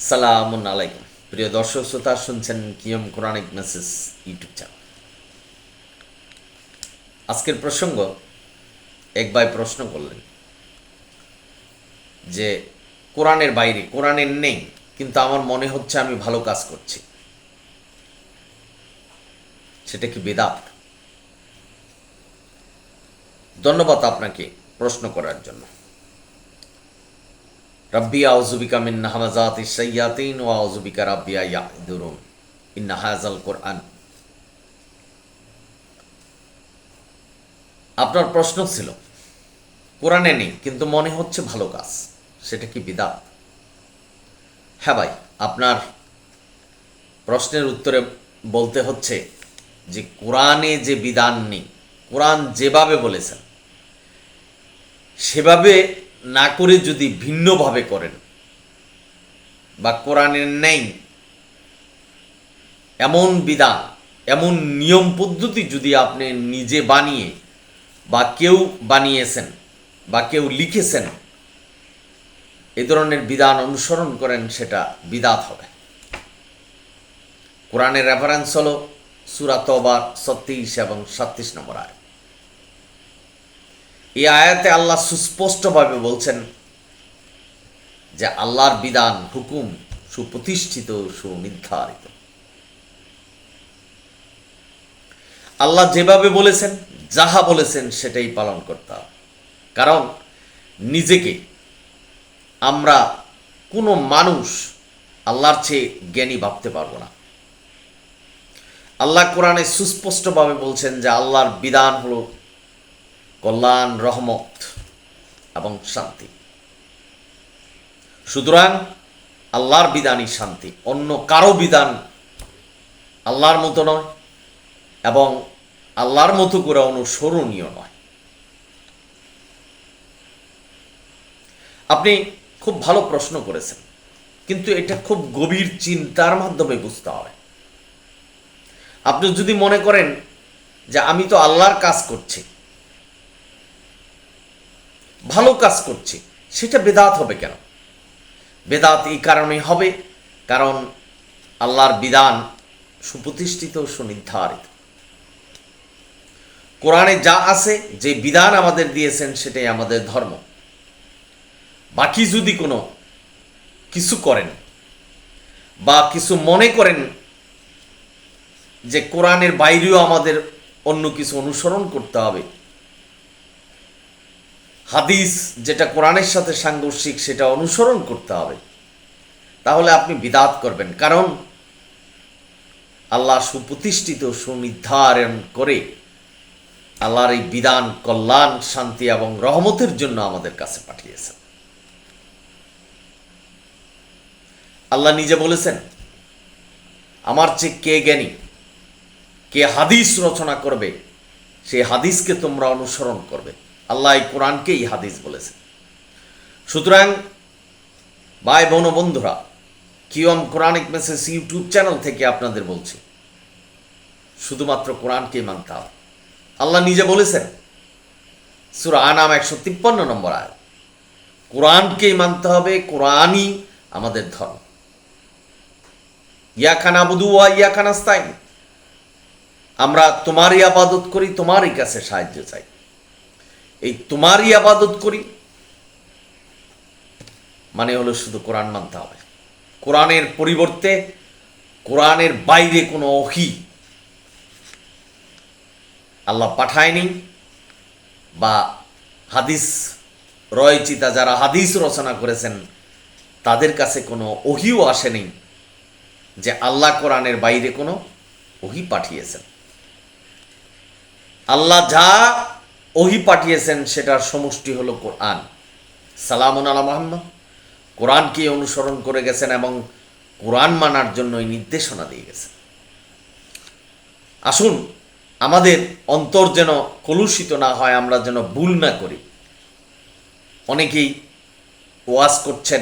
সালামুন আলাইকুম। প্রিয় দর্শক শ্রোতা, শুনছেন কিয়ম কোরআনিক মেসেজ ইউটিউব চ্যানেল। আজকের প্রসঙ্গ, এক ভাই প্রশ্ন করলেন যে কোরআনের বাইরে, কোরআনের নেই কিন্তু আমার মনে হচ্ছে আমি ভালো কাজ করছি, সেটা কি বিদআত? ধন্যবাদ আপনাকে প্রশ্ন করার জন্য। রাব্বি আউযুবিকা মিন হামাযাতিশ শাইয়াতিন ওয়া আউযুবিকা রাব্বি ইয়াহদুরুন ইন্না হাযাল কোরআন। আপনার প্রশ্ন ছিল কোরআনে নেই কিন্তু মনে হচ্ছে ভালো কাজ, সেটা কি বিদআত? হ্যাঁ ভাই, আপনার প্রশ্নের উত্তরে বলতে হচ্ছে যে কোরআনে যে বিধান নেই, কোরআন যেভাবে বলেছেন সেভাবে না করে যদি ভিন্নভাবে করেন, বা কোরআনের নেই এমন বিধান, এমন নিয়ম পদ্ধতি যদি আপনি নিজে বানিয়ে বা কেউ বানিয়েছেন বা কেউ লিখেছেন, এই ধরনের বিধান অনুসরণ করেন, সেটা বিদআত হবে। কোরআনের রেফারেন্স হলো সূরা তওবার 36 এবং 37 নম্বর আয়াত। এই আয়াতে আল্লাহ সুস্পষ্টভাবে বলছেন যে আল্লাহর বিধান, হুকুম সুপ্রতিষ্ঠিত, সুনির্ধারিত। আল্লাহ যেভাবে বলেছেন, যাহা বলেছেন সেটাই পালন করতে হবে। কারণ নিজেকে আমরা কোনো মানুষ আল্লাহর চেয়ে জ্ঞানী ভাবতে পারবো না। আল্লাহ কোরআনে সুস্পষ্টভাবে বলছেন যে আল্লাহর বিধান হলো কল্যাণ, রহমত এবং শান্তি। সুতরাং আল্লাহর বিধানই শান্তি, অন্য কারো বিধান আল্লাহর মতো নয় এবং আল্লাহর মতো করে অনুসরণীয় নয়। আপনি খুব ভালো প্রশ্ন করেছেন, কিন্তু এটা খুব গভীর চিন্তার মাধ্যমে বুঝতে হবে। আপনি যদি মনে করেন যে আমি তো আল্লাহর কাজ করছি, ভালো কাজ করছি, সেটা বেদাত হবে কেন? বেদাত এই কারণে হবে কারণ আল্লাহর বিধান সুপ্রতিষ্ঠিত, সুনির্ধারিত। কোরআনে যা আছে, যে বিধান আমাদের দিয়েছেন, সেটাই আমাদের ধর্ম। বাকি যদি কোনো কিছু করেন বা কিছু মনে করেন যে কোরআনের বাইরেও আমাদের অন্য কিছু অনুসরণ করতে হবে, হাদিস যেটা কোরআনের সাথে সাংঘর্ষিক সেটা অনুসরণ করতে হবে, তাহলে আপনি বিদআত করবেন। কারণ আল্লাহ সুপ্রতিষ্ঠিত, সুনির্ধারণ করে আল্লাহর এই বিধান কল্যাণ, শান্তি এবং রহমতের জন্য আমাদের কাছে পাঠিয়েছেন। আল্লাহ নিজে বলেছেন, আমার চেয়ে কে জ্ঞানী, কে হাদিস রচনা করবে, সেই হাদিসকে তোমরা অনুসরণ করবে। আল্লাহ এই কোরআনকেই হাদিস বলেছেন। সুতরাং ভাই বোন বন্ধুরা, কিয়ম কোরআনিক মেসেজ ইউটিউব চ্যানেল থেকে আপনাদের বলছি, শুধুমাত্র কোরআনকেই মানতে হবে। আল্লাহ নিজে বলেছেন সূরা আনাম 153 নম্বর আয়াত, কোরআনকেই মানতে হবে, কোরআনই আমাদের ধর্ম। ইয়াকা নাবুদু ওয়া ইয়াকা নাস্তাইন, আমরা তোমারই আবাদত করি, তোমারই কাছে সাহায্য চাই। এই তোমারই আবাদত করি মানে হলো শুধু কোরআন মানতে হবে। কোরআনের পরিবর্তে, কোরআনের বাইরে কোনো ওহী আল্লাহ পাঠায়নি, বা হাদিস রয়চিতা যারা হাদিস রচনা করেছেন তাদের কাছে কোনো ওহীও আসেনি যে আল্লাহ কোরআনের বাইরে কোনো ওহী পাঠিয়েছেন। আল্লাহ যা ওহী পাঠিয়েছেন সেটার সমষ্টি হলো কোরআন। সালামুন আলা মুহাম্মদ, কোরআনকে অনুসরণ করে গেছেন এবং কোরআন মানার জন্য নির্দেশনা দিয়ে গেছেন। আসুন আমাদের অন্তর যেন কলুষিত না হয়, আমরা যেন ভুল না করি। অনেকেই ওয়াজ করছেন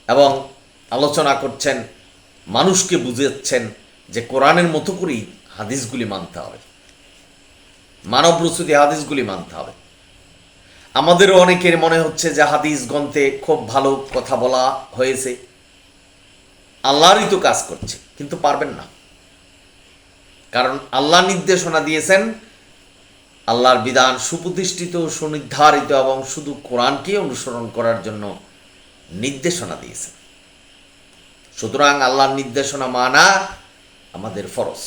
এবং আলোচনা করছেন, মানুষকে বুঝাচ্ছেন যে কোরআনের মতো করেই হাদিসগুলি মানতে হবে, মানব রচিত হাদিসগুলি মানতে হবে। আমাদেরও অনেকের মনে হচ্ছে যে হাদিস গ্রন্থে খুব ভালো কথা বলা হয়েছে, আল্লাহরই তো কাজ করছে, কিন্তু পারবেন না। কারণ আল্লাহ নির্দেশনা দিয়েছেন, আল্লাহর বিধান সুপ্রতিষ্ঠিত, সুনির্ধারিত এবং শুধু কোরআনকে অনুসরণ করার জন্য নির্দেশনা দিয়েছেন। সুতরাং আল্লাহর নির্দেশনা মানা আমাদের ফরজ।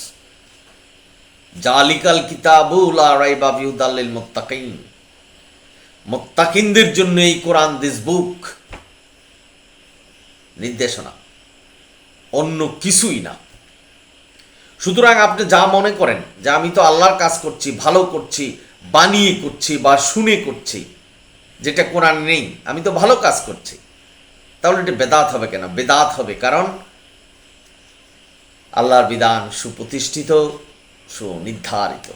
জালিকাল কিতাবু লা রাইবা ফিহি হুদাল লিল মুত্তাকিন, মুত্তাকিনদের জন্য এই কোরআন, দিস বুক, নির্দেশনা, অন্য কিছুই না। সুতরাং আপনি যা মনে করেন যে আমি তো আল্লাহর কাজ করছি, ভালো করছি, বানিয়ে করছি বা শুনে করছি, যেটা কোরআন নেই, আমি তো ভালো কাজ করছি, তাহলে এটা বেদাত হবে কেন? বেদাত হবে কারণ আল্লাহর বিধান সুপ্রতিষ্ঠিত, সুনির্ধারিত।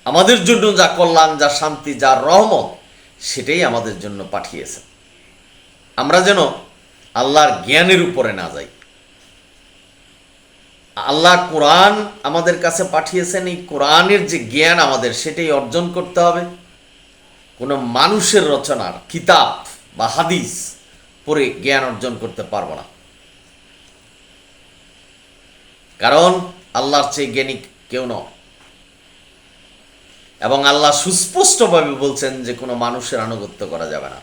আমাদের জন্য যা কল্যাণ, যা শান্তি, যা রহমত, সেটাই আমাদের জন্য পাঠিয়েছেন। আমরা যেন আল্লাহর জ্ঞানের উপরে না যাই। আল্লাহ কোরআন আমাদের কাছে পাঠিয়েছেন, এই কোরআনের যে জ্ঞান আমাদের, সেটাই অর্জন করতে হবে। কোনো মানুষের রচনার কিতাব বা হাদিস পড়ে জ্ঞান অর্জন করতে পারবো না, কারণ আল্লাহর চেয়ে জ্ঞানী কেউ নয়। এবং আল্লাহ সুস্পষ্টভাবে বলছেন যে কোনো মানুষের আনুগত্য করা যাবে না।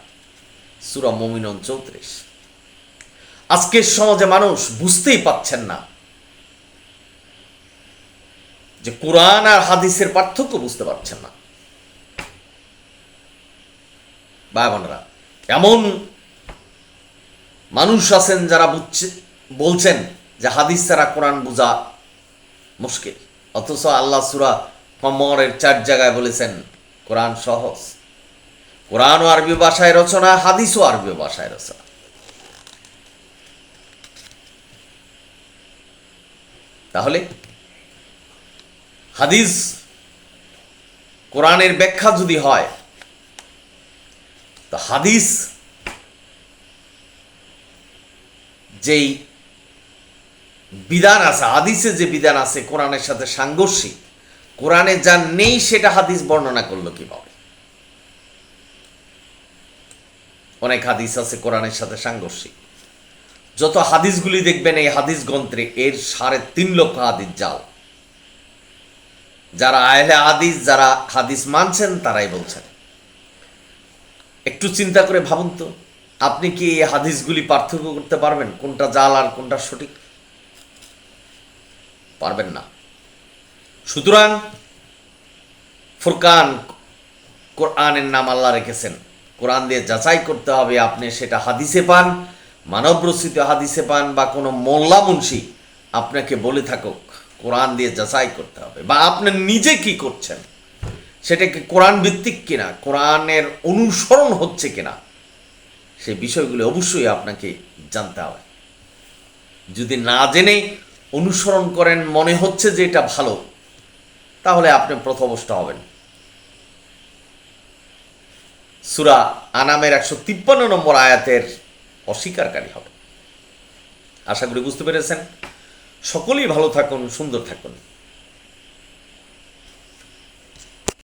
সূরা মুমিনুন 34। আজকের সমাজে মানুষ বুঝতেই পাচ্ছেন না যে কোরআন আর হাদিসের পার্থক্য বুঝতে পারছেন না। ভাই বোনেরা, এমন মানুষ আছেন যারা বলছেন যে হাদিস ছাড়া কোরআন বোঝা মুশকিল, অথচ আল্লাহ সূরা কমরের 4 জায়গায় বলেছেন কোরআন সহজ। কোরআনও আরবি ভাষায় রচনা, হাদিসও আরবি ভাষায় রচনা। তাহলে হাদিস কোরআনের ব্যাখ্যা যদি হয়, তো হাদিস যেই বিধান আছে, হাদিসে যে বিধান আছে কোরআনের সাথে সাংঘর্ষিক, কোরআনে যা নেই সেটা হাদিস বর্ণনা করলো কিভাবে? অনেক হাদিস আছে কোরআনের সাথে সাংঘর্ষিক। যত হাদিসগুলি দেখবেন এই হাদিস গ্রন্থে, এর 3.5 লক্ষ হাদিস জাল। যারা আহলে হাদিস, যারা হাদিস মানছেন, তারাই বলছেন। একটু চিন্তা করে ভাবুন তো, আপনি কি এই হাদিসগুলি পার্থক্য করতে পারবেন কোনটা জাল আর কোনটা সঠিক? পারবেন না। সুতরাং ফুরকান, কোরআনের নাম আল্লাহ রেখেছেন, কোরআন দিয়ে যাচাই করতে হবে। আপনি সেটা হাদিসে পান, মানবরচিত হাদিসে পান, বা কোনো মোল্লা মুন্সি আপনাকে বলে থাকুক, কোরআন দিয়ে যাচাই করতে হবে। বা আপনি নিজে কি করছেন, সেটা কি কোরআন ভিত্তিক কিনা, কোরআনের অনুসরণ হচ্ছে কিনা, সেই বিষয়গুলো অবশ্যই আপনাকে জানতে হবে। যদি না জেনে অনুসরণ করেন, মনে হচ্ছে যে এটা ভালো, তাহলে আপনি পথভ্রষ্ট হবেন। সূরা আনামের 153 নম্বর আয়াতের অস্বীকারী হবে। আশা করি বুঝতে পেরেছেন। সকলেই ভালো থাকুন, সুন্দর থাকুন।